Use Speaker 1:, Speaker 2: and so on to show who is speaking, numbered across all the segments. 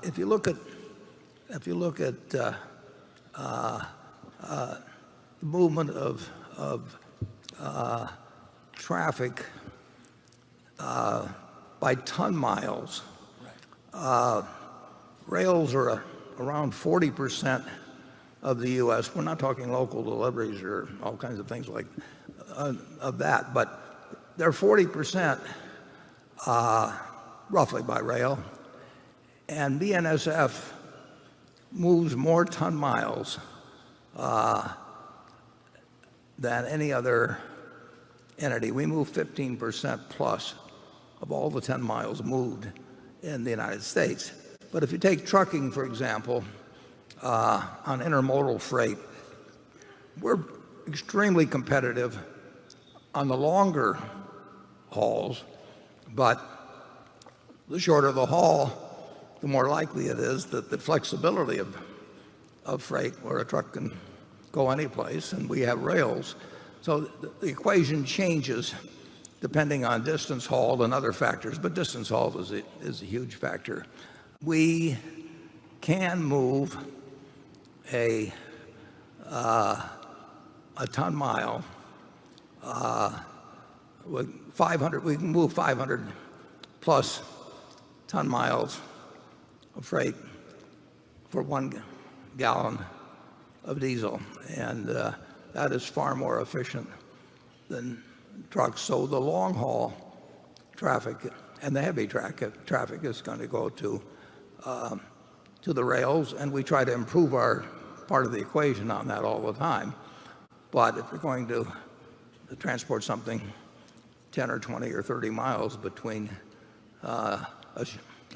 Speaker 1: if you look at the movement of traffic by ton miles, rails are around 40% of the U.S. We're not talking local deliveries or all kinds of things like of that, but they're 40% roughly by rail. And BNSF moves more ton miles than any other entity. We move 15% plus of all the 10 miles moved in the United States. But if you take trucking, for example, on intermodal freight, we're extremely competitive on the longer hauls, but the shorter the haul, the more likely it is that the flexibility of freight, where a truck can go any place, and we have rails. So the equation changes depending on distance hauled and other factors, but distance hauled is a huge factor. We can move a ton mile with 500. We can move 500 plus ton miles of freight for 1 gallon of diesel, and that is far more efficient than trucks. So the long haul traffic and the heavy traffic is going to go to the rails, and we try to improve our part of the equation on that all the time. But if you're going to transport something 10 or 20 or 30 miles between a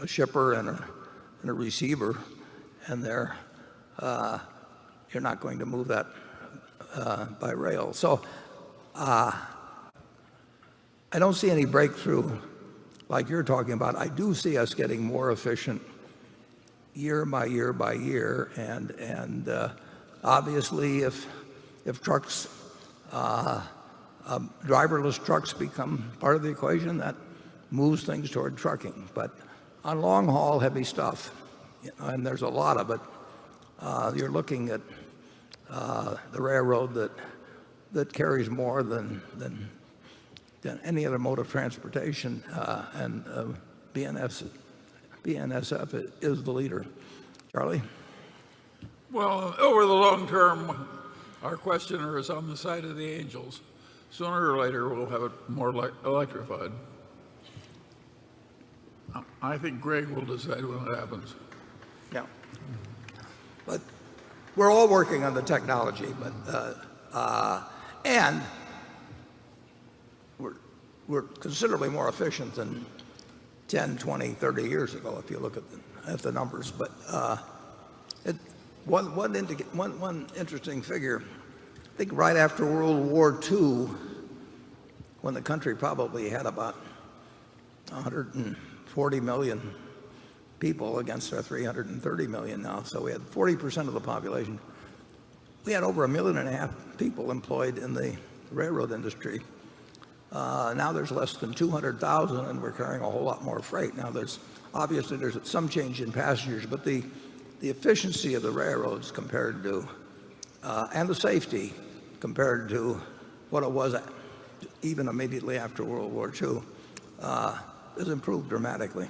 Speaker 1: shipper and a receiver, and you're not going to move that by rail. So I don't see any breakthrough like you're talking about. I do see us getting more efficient year by year by year, and obviously if trucks, driverless trucks become part of the equation, that moves things toward trucking. But on long haul heavy stuff, and there's a lot of it, you're looking at the railroad that carries more than any other mode of transportation, and BNSF is the leader. Charlie?
Speaker 2: Well, over the long term, our questioner is on the side of the angels. Sooner or later, we'll have it more electrified. I think Greg will decide when it happens.
Speaker 1: Yeah. But we're all working on the technology, and we're considerably more efficient than 10, 20, 30 years ago, if you look at the numbers. But one interesting figure, I think right after World War II, when the country probably had about 140 million people against our 330 million now, so we had 40% of the population. We had over 1.5 million people employed in the railroad industry. Now there's less than 200,000, and we're carrying a whole lot more freight. Now there's some change in passengers, but the efficiency of the railroads compared to and the safety compared to what it was even immediately after World War II has improved dramatically.